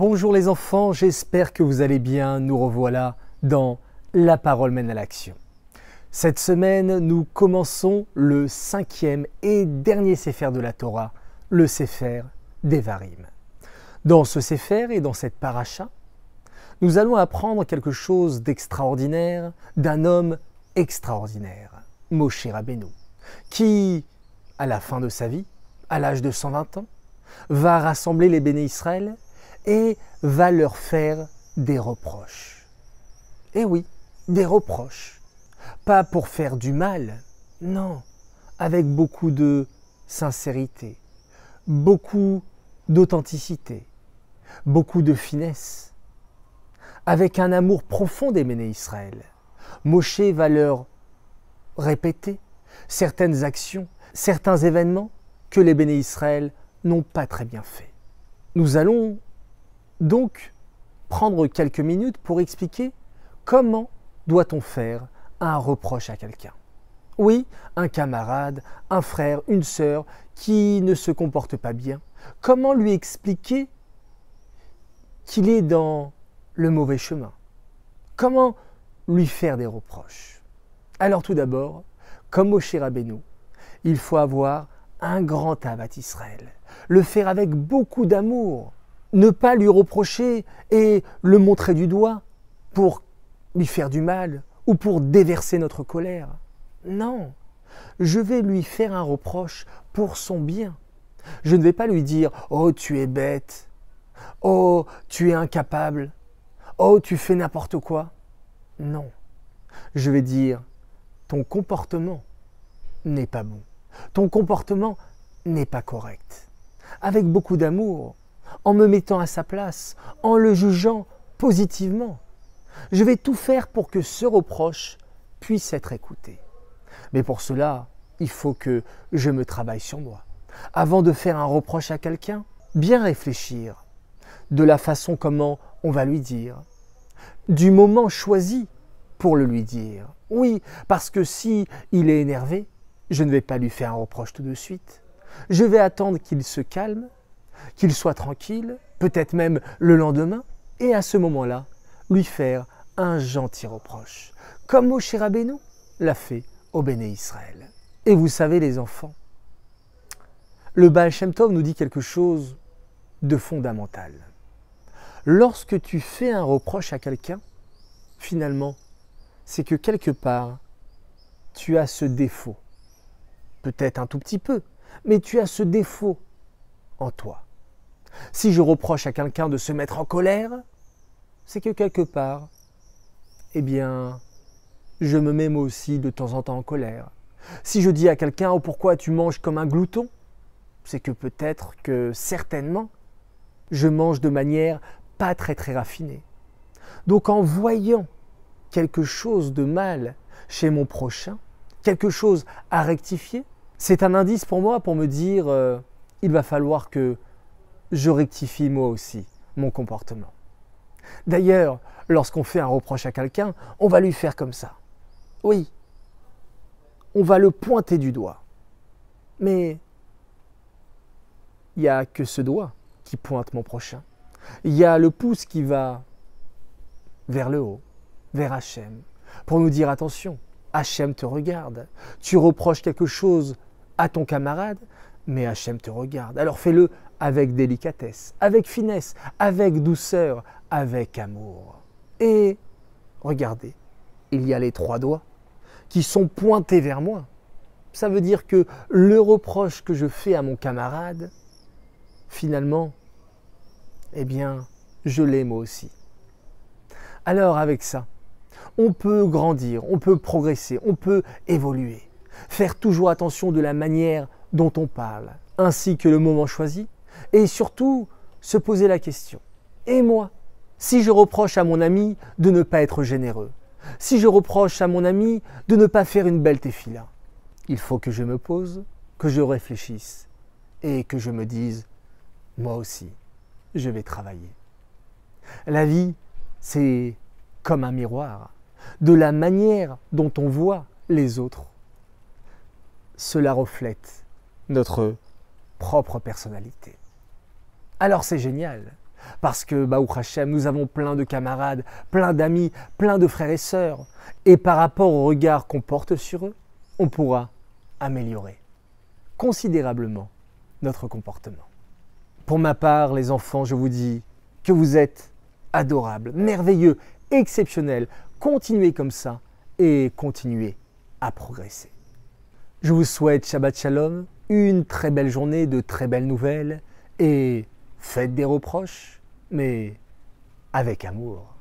Bonjour les enfants, j'espère que vous allez bien. Nous revoilà dans La parole mène à l'action. Cette semaine, nous commençons le 5e et dernier Sefer de la Torah, le Sefer Devarim. Dans ce Sefer et dans cette paracha, nous allons apprendre quelque chose d'extraordinaire d'un homme extraordinaire, Moshe Rabbeinu, qui, à la fin de sa vie, à l'âge de 120 ans, va rassembler les béné Israël et va leur faire des reproches. Eh oui, des reproches. Pas pour faire du mal, non, avec beaucoup de sincérité, beaucoup d'authenticité, beaucoup de finesse, avec un amour profond des béné Israël. Moshe va leur répéter certaines actions, certains événements que les béné Israël n'ont pas très bien fait. Nous allons donc prendre quelques minutes pour expliquer comment doit-on faire un reproche à quelqu'un. Oui, un camarade, un frère, une sœur qui ne se comporte pas bien. Comment lui expliquer qu'il est dans le mauvais chemin? Comment lui faire des reproches? Alors tout d'abord, comme Moshe Rabbeinu, il faut avoir un grand Ahavat Israël, le faire avec beaucoup d'amour, ne pas lui reprocher et le montrer du doigt pour lui faire du mal ou pour déverser notre colère. Non, je vais lui faire un reproche pour son bien. Je ne vais pas lui dire « Oh, tu es bête »,« Oh, tu es incapable »,« Oh, tu fais n'importe quoi ». Non, je vais dire « Ton comportement n'est pas bon, ton comportement n'est pas correct ». Avec beaucoup d'amour, en me mettant à sa place, en le jugeant positivement. Je vais tout faire pour que ce reproche puisse être écouté. Mais pour cela, il faut que je me travaille sur moi. Avant de faire un reproche à quelqu'un, bien réfléchir de la façon comment on va lui dire, du moment choisi pour le lui dire. Oui, parce que si il est énervé, je ne vais pas lui faire un reproche tout de suite. Je vais attendre qu'il se calme, qu'il soit tranquille, peut-être même le lendemain, et à ce moment-là, lui faire un gentil reproche, comme Moshe Rabbeinu l'a fait au béné Israël. Et vous savez les enfants, le Baal Shem Tov nous dit quelque chose de fondamental. Lorsque tu fais un reproche à quelqu'un, finalement, c'est que quelque part, tu as ce défaut, peut-être un tout petit peu, mais tu as ce défaut en toi. Si je reproche à quelqu'un de se mettre en colère, c'est que quelque part, eh bien, je me mets moi aussi de temps en temps en colère. Si je dis à quelqu'un « Oh, pourquoi tu manges comme un glouton ?» c'est que peut-être que, certainement, je mange de manière pas très raffinée. Donc en voyant quelque chose de mal chez mon prochain, quelque chose à rectifier, c'est un indice pour moi pour me dire il va falloir que je rectifie moi aussi mon comportement. D'ailleurs, lorsqu'on fait un reproche à quelqu'un, on va lui faire comme ça. Oui, on va le pointer du doigt. Mais il n'y a que ce doigt qui pointe mon prochain. Il y a le pouce qui va vers le haut, vers Hachem, pour nous dire attention, Hachem te regarde. Tu reproches quelque chose à ton camarade, mais Hachem te regarde. Alors fais-le avec délicatesse, avec finesse, avec douceur, avec amour. Et regardez, il y a les 3 doigts qui sont pointés vers moi. Ça veut dire que le reproche que je fais à mon camarade, finalement, eh bien, je l'ai moi aussi. Alors avec ça, on peut grandir, on peut progresser, on peut évoluer. Faire toujours attention de la manière dont on parle, ainsi que le moment choisi, et surtout se poser la question. Et moi, si je reproche à mon ami de ne pas être généreux, si je reproche à mon ami de ne pas faire une belle tefila, il faut que je me pose, que je réfléchisse et que je me dise, moi aussi, je vais travailler. La vie, c'est comme un miroir. De la manière dont on voit les autres, cela reflète notre propre personnalité. Alors c'est génial. Parce que, Baruch Hashem, nous avons plein de camarades, plein d'amis, plein de frères et sœurs. Et par rapport au regard qu'on porte sur eux, on pourra améliorer considérablement notre comportement. Pour ma part, les enfants, je vous dis que vous êtes adorables, merveilleux, exceptionnels. Continuez comme ça et continuez à progresser. Je vous souhaite Shabbat Shalom, une très belle journée, de très belles nouvelles et faites des reproches, mais avec amour.